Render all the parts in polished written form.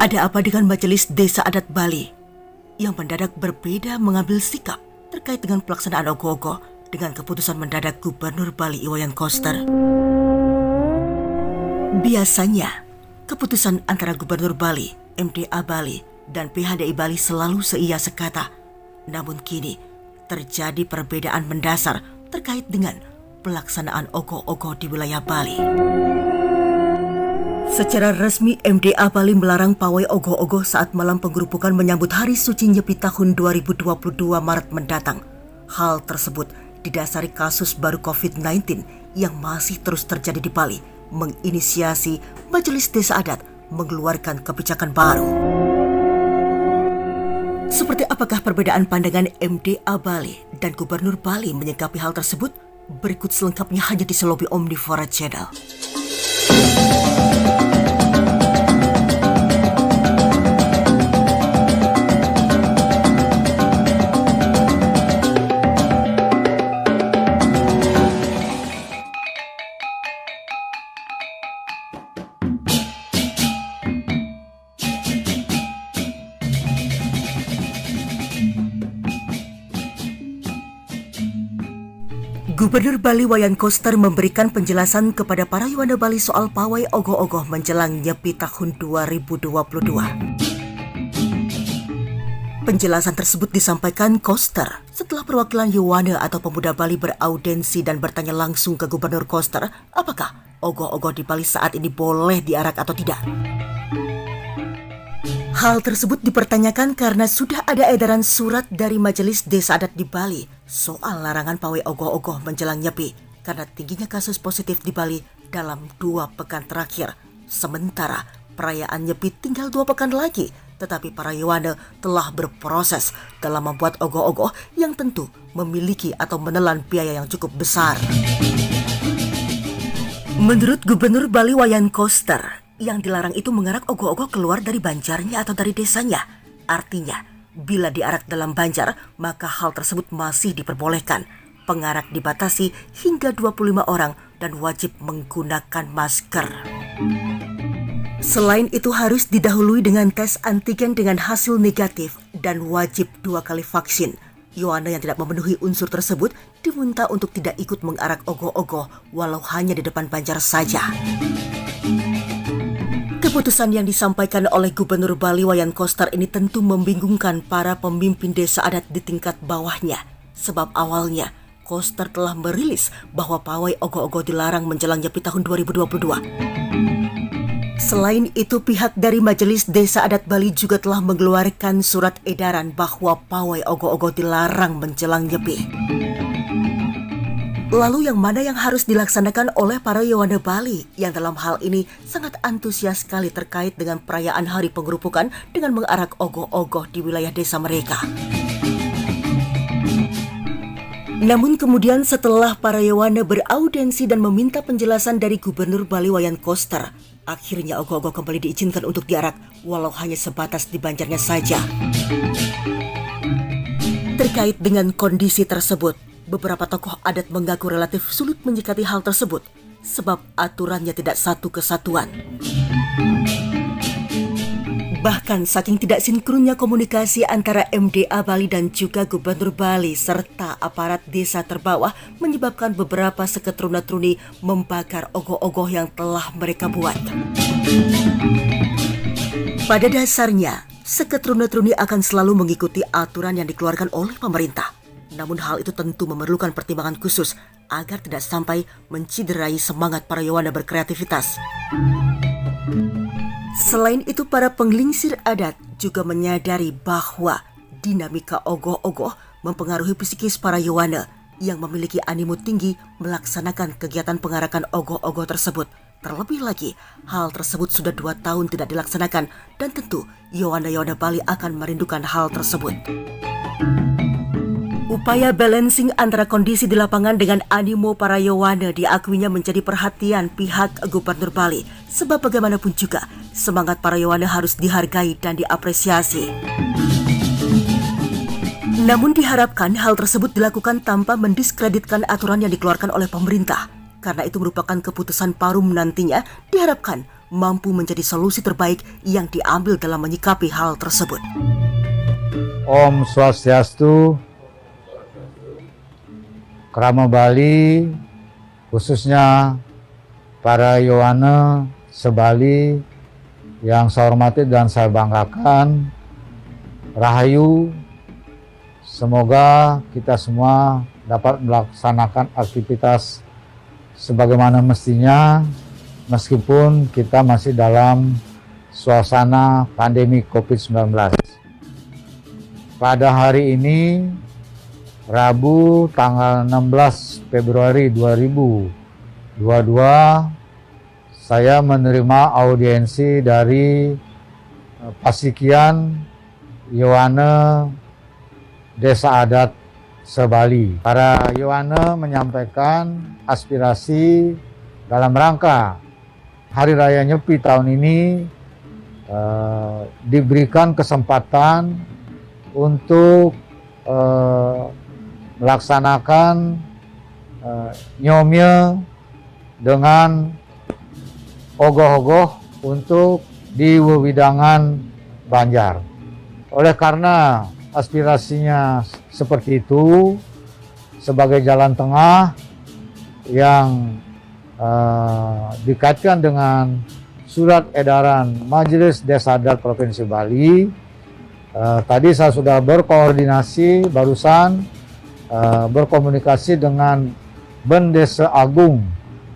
Ada apa dengan Majelis Desa Adat Bali yang mendadak berbeda mengambil sikap terkait dengan pelaksanaan ogoh-ogoh dengan keputusan mendadak Gubernur Bali Iwayan Koster? Biasanya, keputusan antara Gubernur Bali, MDA Bali, dan PHDI Bali selalu seia sekata. Namun kini, terjadi perbedaan mendasar terkait dengan pelaksanaan ogoh-ogoh di wilayah Bali. Secara resmi, MDA Bali melarang pawai ogoh-ogoh saat malam penggerupukan menyambut Hari Suci Nyepi tahun 2022 Maret mendatang. Hal tersebut didasari kasus baru COVID-19 yang masih terus terjadi di Bali, menginisiasi Majelis Desa Adat mengeluarkan kebijakan baru. Seperti apakah perbedaan pandangan MDA Bali dan Gubernur Bali menyikapi hal tersebut? Berikut selengkapnya hanya di Selobi Omnivora Channel. Gubernur Bali Iwayan Koster memberikan penjelasan kepada para Yuwana Bali soal pawai ogoh-ogoh menjelang Nyepi tahun 2022. Penjelasan tersebut disampaikan Koster setelah perwakilan Yuwana atau pemuda Bali beraudensi dan bertanya langsung ke Gubernur Koster apakah ogoh-ogoh di Bali saat ini boleh diarak atau tidak. Hal tersebut dipertanyakan karena sudah ada edaran surat dari Majelis Desa Adat di Bali soal larangan pawai ogoh-ogoh menjelang Nyepi karena tingginya kasus positif di Bali dalam 2 pekan terakhir. Sementara perayaan Nyepi tinggal 2 pekan lagi, tetapi para Yuwana telah berproses dalam membuat ogoh-ogoh yang tentu memiliki atau menelan biaya yang cukup besar. Menurut Gubernur Bali Iwayan Koster, yang dilarang itu mengarak ogoh-ogoh keluar dari banjarnya atau dari desanya. Artinya, bila diarak dalam banjar, maka hal tersebut masih diperbolehkan. Pengarak dibatasi hingga 25 orang dan wajib menggunakan masker. Selain itu harus didahului dengan tes antigen dengan hasil negatif dan wajib 2 kali vaksin. Yuwana yang tidak memenuhi unsur tersebut diminta untuk tidak ikut mengarak ogoh-ogoh walau hanya di depan banjar saja. Keputusan yang disampaikan oleh Gubernur Bali Iwayan Koster ini tentu membingungkan para pemimpin desa adat di tingkat bawahnya. Sebab awalnya Koster telah merilis bahwa pawai ogoh-ogoh dilarang menjelang Nyepi tahun 2022. Selain itu, pihak dari Majelis Desa Adat Bali juga telah mengeluarkan surat edaran bahwa pawai ogoh-ogoh dilarang menjelang Nyepi. Lalu yang mana yang harus dilaksanakan oleh para Yuwana Bali yang dalam hal ini sangat antusias sekali terkait dengan perayaan hari penggerupukan dengan mengarak ogoh-ogoh di wilayah desa mereka. Namun kemudian setelah para Yuwana beraudensi dan meminta penjelasan dari Gubernur Bali Iwayan Koster, akhirnya ogoh-ogoh kembali diizinkan untuk diarak walau hanya sebatas di banjarnya saja. Terkait dengan kondisi tersebut, beberapa tokoh adat mengaku relatif sulit menyikapi hal tersebut sebab aturannya tidak satu kesatuan. Bahkan saking tidak sinkronnya komunikasi antara MDA Bali dan juga Gubernur Bali serta aparat desa terbawah menyebabkan beberapa seketruna-truni membakar ogoh-ogoh yang telah mereka buat. Pada dasarnya, seketruna-truni akan selalu mengikuti aturan yang dikeluarkan oleh pemerintah. Namun hal itu tentu memerlukan pertimbangan khusus agar tidak sampai menciderai semangat para Yuwana berkreativitas. Selain itu, para penglingsir adat juga menyadari bahwa dinamika ogoh-ogoh mempengaruhi psikis para Yuwana yang memiliki animo tinggi melaksanakan kegiatan pengarakan ogoh-ogoh tersebut. Terlebih lagi, hal tersebut sudah 2 tahun tidak dilaksanakan dan tentu Yuwana Bali akan merindukan hal tersebut. Upaya balancing antara kondisi di lapangan dengan animo para Yuwana diakuinya menjadi perhatian pihak Gubernur Bali. Sebab bagaimanapun juga, semangat para Yuwana harus dihargai dan diapresiasi. Namun diharapkan hal tersebut dilakukan tanpa mendiskreditkan aturan yang dikeluarkan oleh pemerintah. Karena itu merupakan keputusan parum nantinya diharapkan mampu menjadi solusi terbaik yang diambil dalam menyikapi hal tersebut. Om Swastiastu, Krama Bali, khususnya para Yowana se-Bali yang saya hormati dan saya banggakan, Rahayu, semoga kita semua dapat melaksanakan aktivitas sebagaimana mestinya, meskipun kita masih dalam suasana pandemi COVID-19. Pada hari ini, Rabu tanggal 16 Februari 2022, saya menerima audiensi dari Pasikian Yowana Desa Adat se-Bali. Para Yowana menyampaikan aspirasi dalam rangka Hari Raya Nyepi tahun ini, diberikan kesempatan untuk melaksanakan nyomye dengan ogoh-ogoh untuk di wewidangan Banjar. Oleh karena aspirasinya seperti itu, sebagai jalan tengah yang dikaitkan dengan surat edaran Majelis Desa Adat Provinsi Bali, tadi saya sudah berkoordinasi barusan, berkomunikasi dengan Bendesa Agung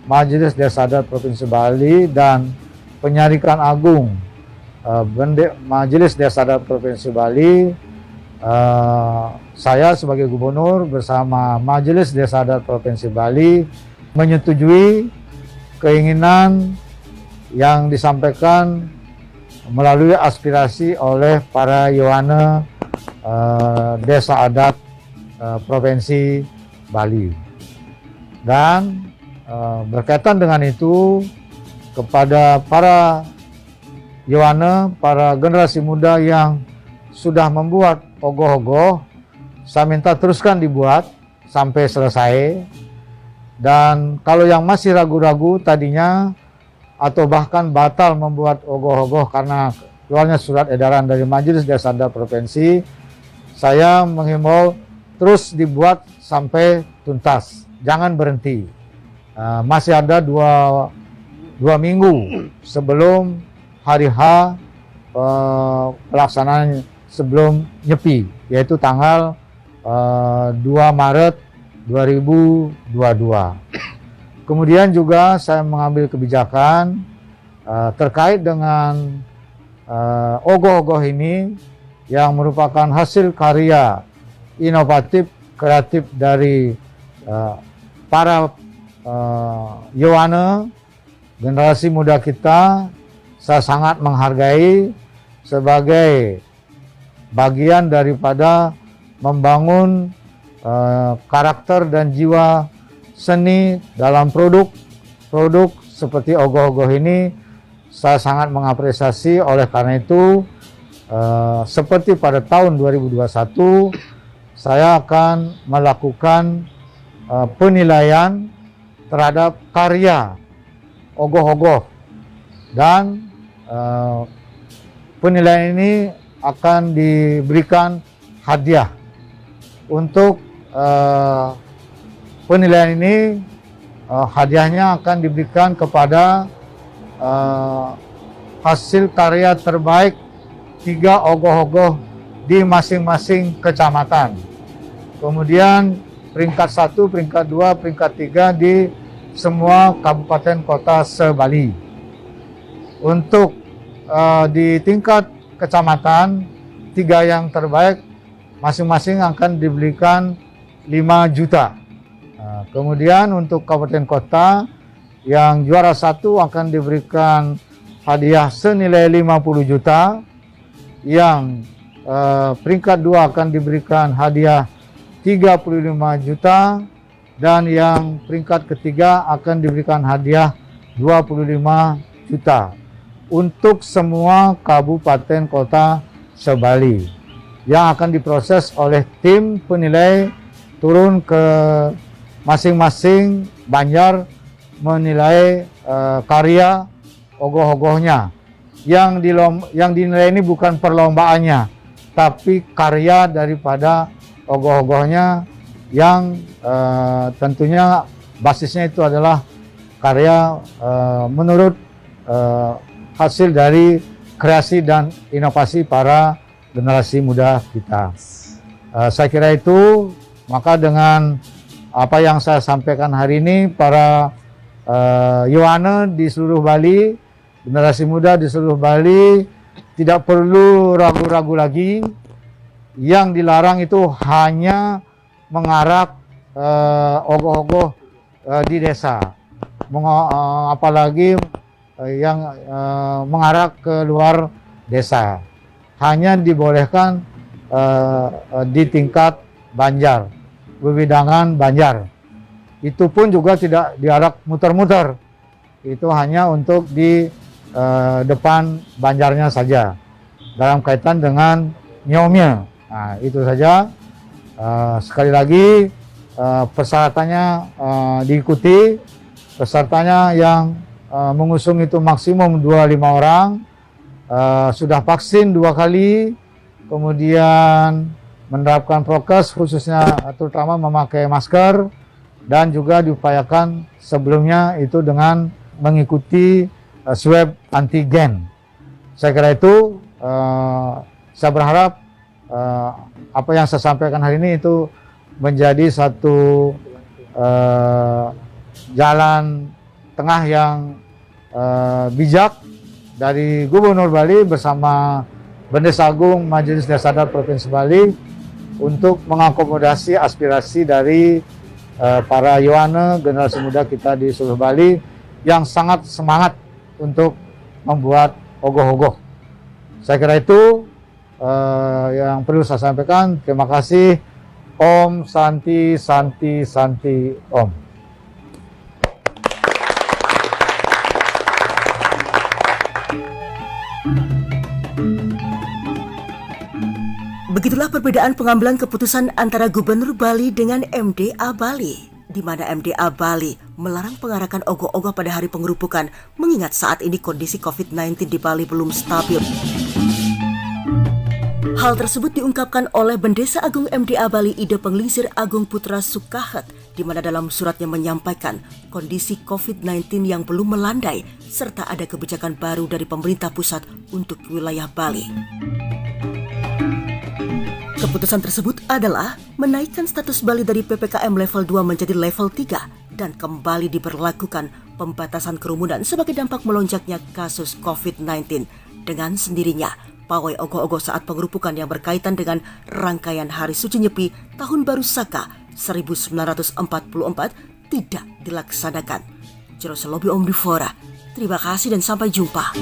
Majelis Desa Adat Provinsi Bali dan Penyarikan Agung Majelis Desa Adat Provinsi Bali. Saya sebagai gubernur bersama Majelis Desa Adat Provinsi Bali menyetujui keinginan yang disampaikan melalui aspirasi oleh para Yowana Desa Adat Provinsi Bali. Dan berkaitan dengan itu, kepada para Yowana, para generasi muda yang sudah membuat ogoh-ogoh, saya minta teruskan dibuat sampai selesai. Dan kalau yang masih ragu-ragu tadinya atau bahkan batal membuat ogoh-ogoh karena keluarnya surat edaran dari Majelis Desa Adat Provinsi, saya menghimbau terus dibuat sampai tuntas, jangan berhenti. Masih ada dua minggu sebelum hari H pelaksanaan sebelum Nyepi, yaitu tanggal 2 Maret 2022. Kemudian juga saya mengambil kebijakan terkait dengan ogoh-ogoh ini yang merupakan hasil karya inovatif, kreatif dari para Yowana, generasi muda kita. Saya sangat menghargai sebagai bagian daripada membangun karakter dan jiwa seni dalam produk seperti ogoh-ogoh ini. Saya sangat mengapresiasi. Oleh karena itu, seperti pada tahun 2021, saya akan melakukan penilaian terhadap karya ogoh-ogoh, dan penilaian ini akan diberikan hadiah. Untuk penilaian ini, hadiahnya akan diberikan kepada hasil karya terbaik 3 ogoh-ogoh di masing-masing kecamatan. Kemudian peringkat 1, peringkat 2, peringkat 3 di semua kabupaten kota se-Bali. Untuk di tingkat kecamatan, 3 yang terbaik masing-masing akan diberikan 5 juta. Kemudian untuk kabupaten kota, yang juara 1 akan diberikan hadiah senilai 50 juta. Yang peringkat 2 akan diberikan hadiah 35 juta. Dan yang peringkat ketiga akan diberikan hadiah 25 juta. Untuk semua kabupaten kota se-Bali, yang akan diproses oleh tim penilai turun ke masing-masing Banjar menilai karya ogoh-ogohnya. Yang dinilai ini bukan perlombaannya, tapi karya daripada ogoh-ogohnya yang tentunya basisnya itu adalah karya menurut hasil dari kreasi dan inovasi para generasi muda kita. Saya kira itu, maka dengan apa yang saya sampaikan hari ini, para Yohane di seluruh Bali, generasi muda di seluruh Bali tidak perlu ragu-ragu lagi. Yang dilarang itu hanya mengarak ogoh-ogoh di desa, apalagi yang mengarak ke luar desa. Hanya dibolehkan di tingkat Banjar, Wewidangan Banjar. Itu pun juga tidak diarak muter-muter. Itu hanya untuk di depan Banjarnya saja, dalam kaitan dengan nyomnya. Nah, itu saja. Sekali lagi, persyaratannya diikuti. Pesertanya yang mengusung itu maksimum 25 orang, sudah vaksin 2 kali, kemudian menerapkan prokes, khususnya terutama memakai masker, dan juga diupayakan sebelumnya itu dengan mengikuti swab antigen. Saya kira itu, saya berharap apa yang saya sampaikan hari ini itu menjadi satu jalan tengah yang bijak dari Gubernur Bali bersama Bendes Agung Majelis Desa Adat Provinsi Bali untuk mengakomodasi aspirasi dari para Yohane, generasi muda kita di seluruh Bali yang sangat semangat untuk membuat ogoh-ogoh. Saya kira itu yang perlu saya sampaikan. Terima kasih. Om Santi Santi Santi Om. Begitulah perbedaan pengambilan keputusan antara Gubernur Bali dengan MDA Bali, di mana MDA Bali melarang pengarakan ogoh-ogoh pada hari pengerupukan, mengingat saat ini kondisi COVID-19 di Bali belum stabil. Hal tersebut diungkapkan oleh Bendesa Agung MDA Bali Ida Penglingsir Agung Putra Sukahet, di mana dalam suratnya menyampaikan kondisi COVID-19 yang belum melandai, serta ada kebijakan baru dari pemerintah pusat untuk wilayah Bali. Keputusan tersebut adalah menaikkan status Bali dari PPKM level 2 menjadi level 3 dan kembali diberlakukan pembatasan kerumunan sebagai dampak melonjaknya kasus COVID-19. Dengan sendirinya, pawai ogoh-ogoh saat pengerupukan yang berkaitan dengan rangkaian Hari Suci Nyepi Tahun Baru Saka 1944 tidak dilaksanakan. Jero Selobi Omnivora, terima kasih dan sampai jumpa.